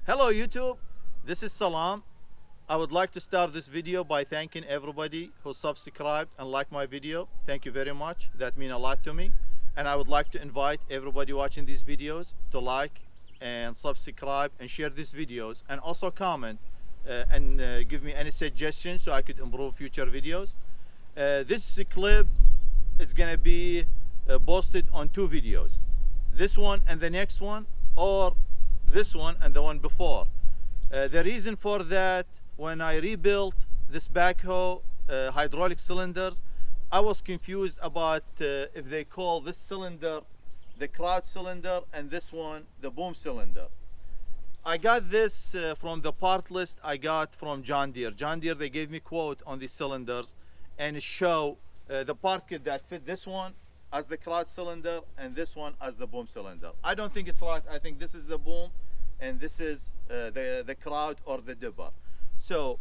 Hello YouTube, this is Salam. I would like to start this video by thanking everybody who subscribed and liked my video. Thank you very much, that means a lot to me. And I would like to invite everybody watching these videos to like and subscribe and share these videos, and also comment and give me any suggestions so I could improve future videos. This clip is gonna be posted on two videos, this one and the next one, or this one and the one before. The reason for that, when I rebuilt this backhoe hydraulic cylinders, I was confused about if they call this cylinder the CROWD cylinder and this one the boom cylinder. I got this from the part list I got from John Deere. John Deere, they gave me quote on these cylinders and show the part kit that fit this one as the CROWD cylinder and this one as the boom cylinder. I don't think it's right. I think this is the boom and this is the CROWD or the dipper. So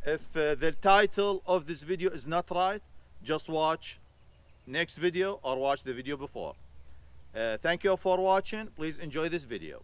if the title of this video is not right, just watch next video or watch the video before. Thank you for watching. Please enjoy this video.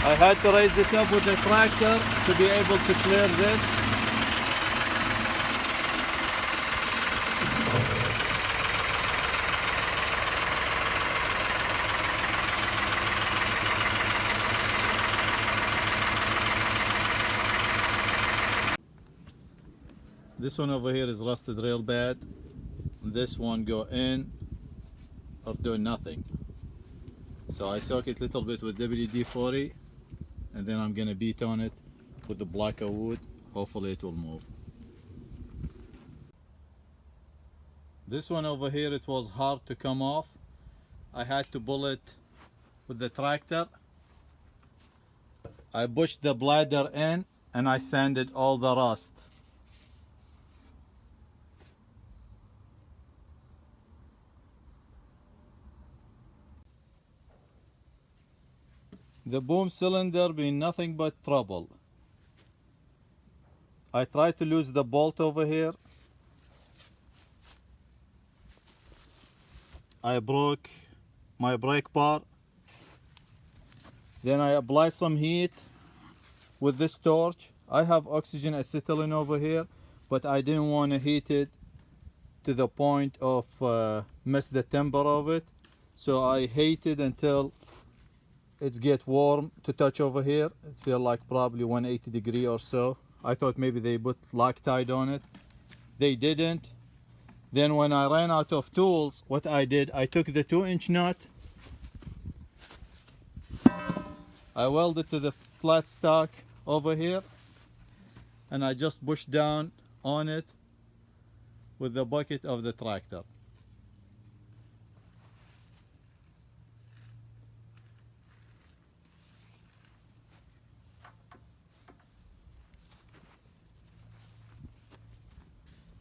I had to raise it up with the tractor to be able to clear this. This one over here is rusted real bad. This one go in or do nothing. So I soak it a little bit with WD-40. And then I'm going to beat on it with the Backhoe wood. Hopefully it will move. This one over here, it was hard to come off. I had to pull it with the tractor. I pushed the bladder in and I sanded all the rust. The boom cylinder been nothing but trouble. I tried to lose the bolt over here. I broke my brake bar. Then I apply some heat with this torch. I have oxygen acetylene over here, but I didn't want to heat it to the point of mess the temper of it. So I heated until it get warm to touch over here. It feel like probably 180 degree or so. I thought maybe they put Loctite on it. They didn't. Then when I ran out of tools, what I did, I took the 2-inch nut. I welded to the flat stock over here. And I just pushed down on it with the bucket of the tractor.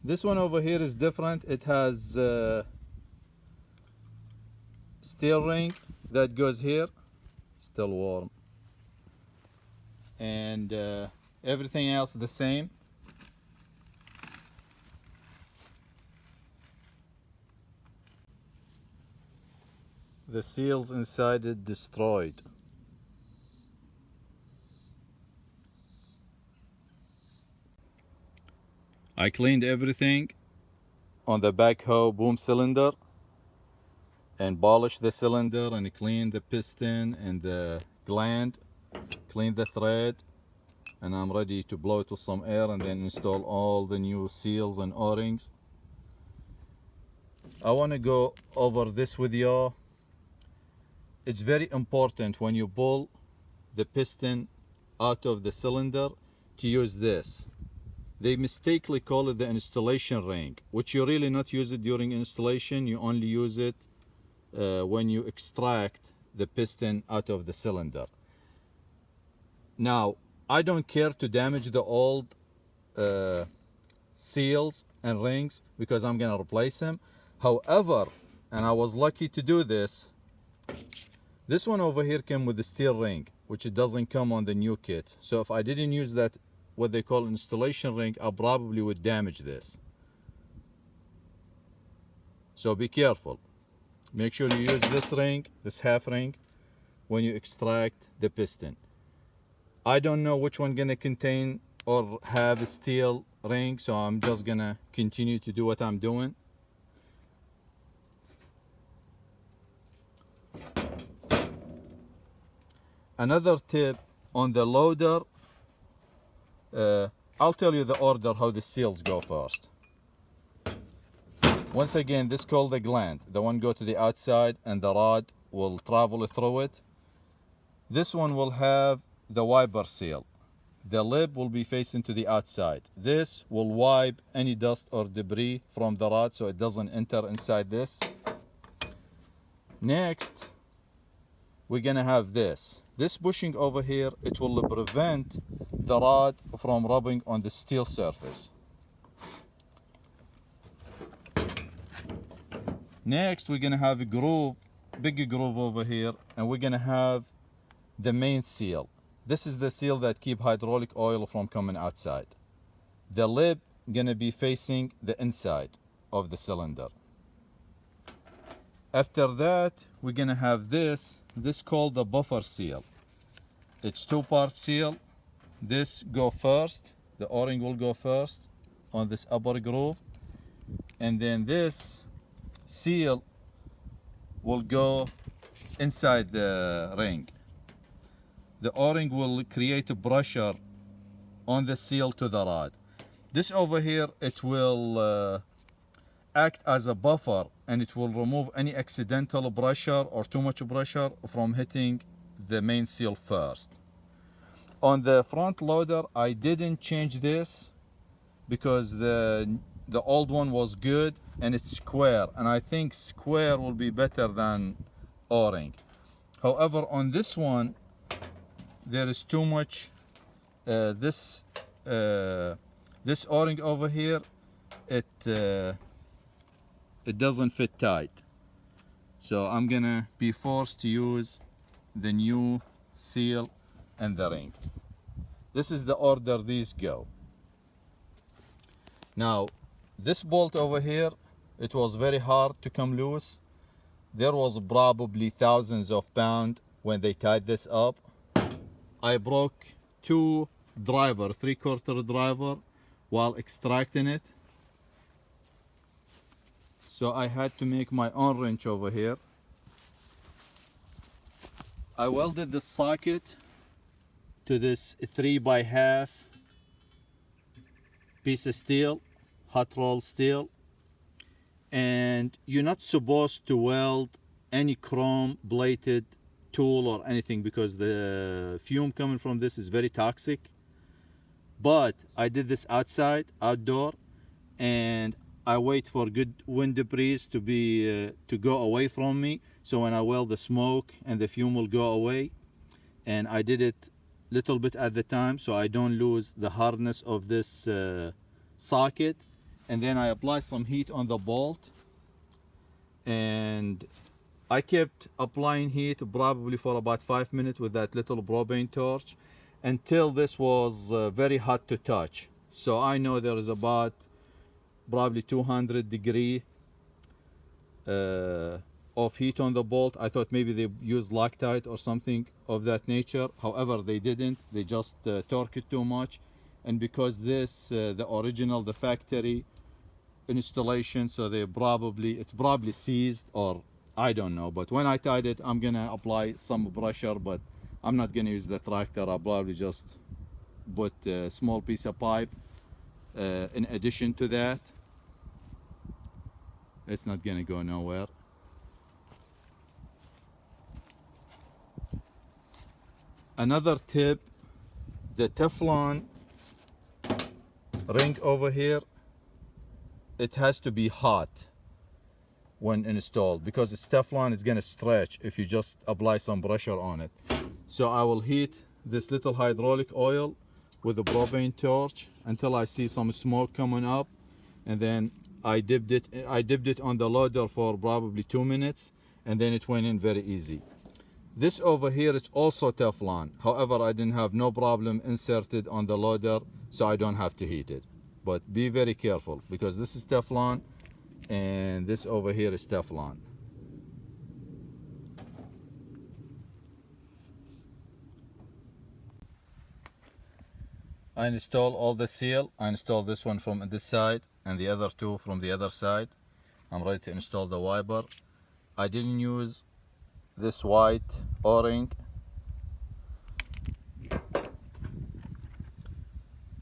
This one over here is different. It has steel ring that goes here, still warm, and everything else the same. The seals inside it destroyed. I cleaned everything on the backhoe boom cylinder and polished the cylinder and cleaned the piston and the gland, cleaned the thread, and I'm ready to blow it with some air and then install all the new seals and O-rings. I want to go over this with you. It's very important when you pull the piston out of the cylinder to use this. They mistakenly call it the installation ring, which you really not use it during installation. You only use it when you extract the piston out of the cylinder. Now, I don't care to damage the old seals and rings because I'm gonna replace them. However, and I was lucky to do this, this one over here came with the steel ring, which it doesn't come on the new kit. So if I didn't use that, what they call installation ring, I probably would damage this. So be careful. Make sure you use this ring, this half ring, when you extract the piston. I don't know which one gonna contain or have a steel ring, so I'm just gonna continue to do what I'm doing. Another tip on the loader, I'll tell you the order how the seals go first. Once again, this is called the gland. The one go to the outside and the rod will travel through it. This one will have the wiper seal. The lip will be facing to the outside. This will wipe any dust or debris from the rod so it doesn't enter inside this. Next, we're gonna have this. This bushing over here, it will prevent the rod from rubbing on the steel surface. Next, we're gonna have a groove, big groove over here, and we're gonna have the main seal. This is the seal that keep hydraulic oil from coming outside. The lip gonna be facing the inside of the cylinder. After that, we're gonna have this called the buffer seal. It's two-part seal. This go first, the O-ring will go first on this upper groove, and then this seal will go inside the ring. The O-ring will create a pressure on the seal to the rod. This over here, it will act as a buffer, and it will remove any accidental pressure or too much pressure from hitting the main seal first. On the front loader, I didn't change this because the old one was good and it's square, and I think square will be better than O-ring. However, on this one, there is too much this O-ring over here, it doesn't fit tight, so I'm gonna be forced to use the new seal and the ring. This is the order these go. Now, this bolt over here, it was very hard to come loose. There was probably thousands of pounds when they tied this up. I broke two driver, 3/4 driver, while extracting it. So I had to make my own wrench over here. I welded the socket to this 3x1/2 piece of steel, hot roll steel. And you're not supposed to weld any chrome bladed tool or anything because the fume coming from this is very toxic. But I did this outdoor, and I wait for good wind breeze to go away from me, so when I weld, the smoke and the fume will go away. And I did it little bit at the time so I don't lose the hardness of this socket. And then I apply some heat on the bolt, and I kept applying heat probably for about 5 minutes with that little propane torch until this was very hot to touch. So I know there is about probably 200 degree of heat on the bolt. I thought maybe they used Loctite or something of that nature. However, they didn't. They just torqued it too much. And because this, the original, the factory installation, so it's probably seized, or I don't know. But when I tied it, I'm gonna apply some pressure, but I'm not gonna use the tractor. I'll probably just put a small piece of pipe in addition to that. It's not gonna go nowhere. Another tip, the Teflon ring over here, it has to be hot when installed, because it's Teflon, it's gonna stretch if you just apply some pressure on it. So I will heat this little hydraulic oil with a propane torch until I see some smoke coming up, and then I dipped it on the loader for probably 2 minutes, and then it went in very easy. This over here is also Teflon. However, I didn't have no problem inserted on the loader, so I don't have to heat it. But be very careful, because this is Teflon and this over here is Teflon. I install all the seal. I installed this one from this side and the other two from the other side. I'm ready to install the wiper. I didn't use this white O-ring.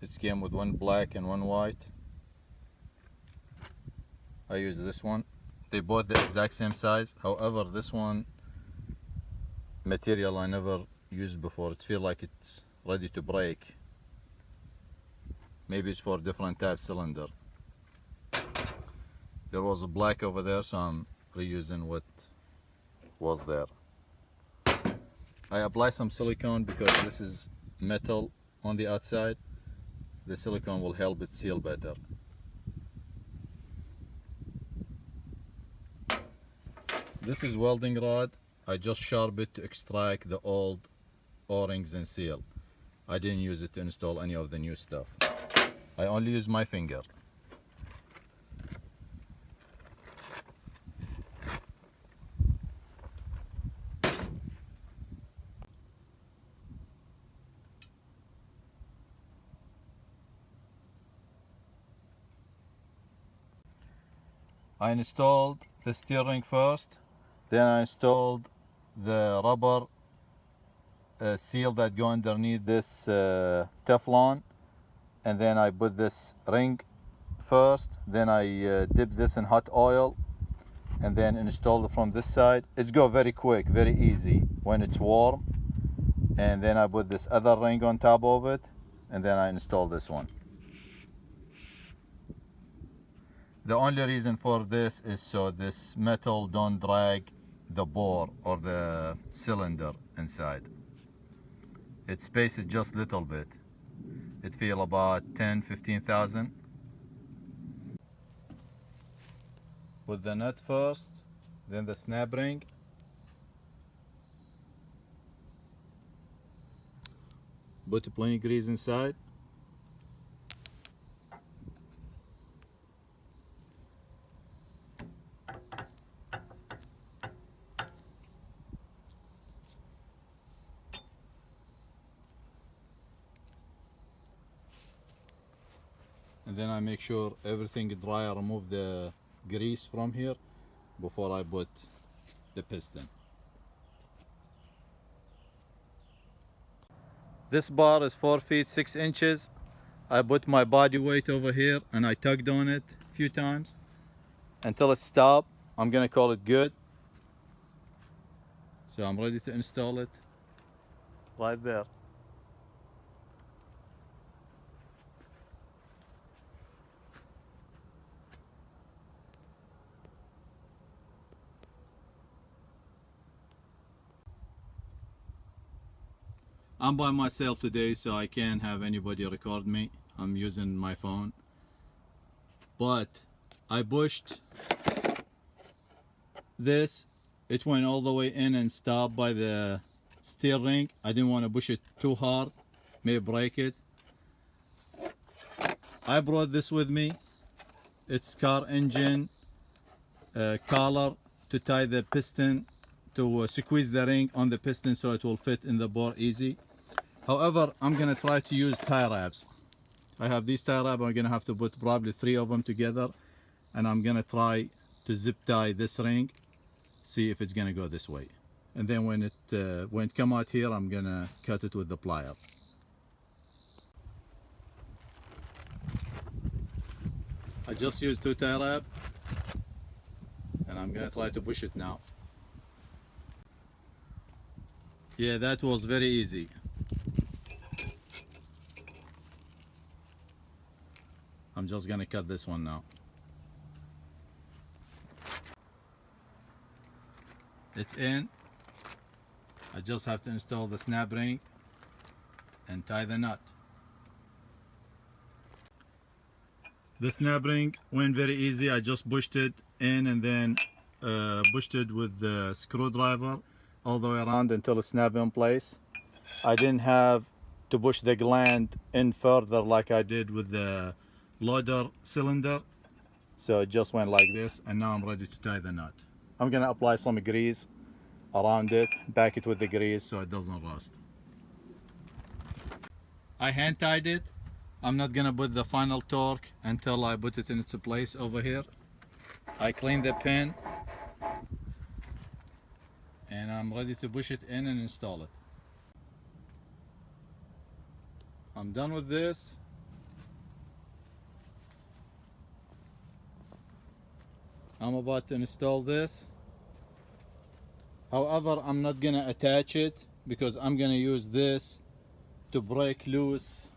It came with one black and one white. I use this one. They both the exact same size. However, this one material I never used before. It feels like it's ready to break. Maybe it's for different type cylinder. There was a black over there, so I'm reusing what was there. I apply some silicone because this is metal on the outside. The silicone will help it seal better. This is welding rod. I just sharp it to extract the old O-rings and seal. I didn't use it to install any of the new stuff. I only use my finger. I installed the steering first, then I installed the rubber seal that go underneath this Teflon, and then I put this ring first, then I dip this in hot oil and then install it from this side. It's go very quick, very easy when it's warm, and then I put this other ring on top of it, and then I install this one. The only reason for this is so this metal don't drag the bore or the cylinder inside. It spaces just a little bit. It feel about 10-15,000. Put the nut first, then the snap ring. Put plenty grease inside. And then I make sure everything is dry. I remove the grease from here before I put the piston. This bar is 4 feet 6 inches. I put my body weight over here and I tugged on it a few times until it stopped. I'm gonna call it good. So I'm ready to install it right there. I'm by myself today, so I can't have anybody record me. I'm using my phone. But I pushed this. It went all the way in and stopped by the steer ring. I didn't want to push it too hard, may break it. I brought this with me. It's car engine collar to tie the piston, to squeeze the ring on the piston so it will fit in the bore easy. However, I'm gonna try to use tie wraps. I have these tie wraps. I'm gonna have to put probably 3 of them together, and I'm gonna try to zip tie this ring, see if it's gonna go this way. And then when it come out here, I'm gonna cut it with the plier. I just used 2 tie wrap and I'm gonna try to push it now. Yeah, that was very easy. I'm just gonna cut this one now. It's in. I just have to install the snap ring and tie the nut. The snap ring went very easy. I just pushed it in and then pushed it with the screwdriver all the way around until it snapped in place. I didn't have to push the gland in further like I did with the loader cylinder. So it just went like this, and now I'm ready to tie the nut. I'm gonna apply some grease around it, back it with the grease so it doesn't rust. I hand tied it. I'm not gonna put the final torque until I put it in its place over here. I clean the pin and I'm ready to push it in and install it. I'm done with this. I'm about to install this. However, I'm not gonna attach it because I'm gonna use this to break loose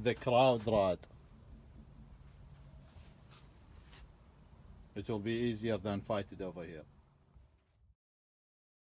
the CROWD rod. It will be easier than fight it over here.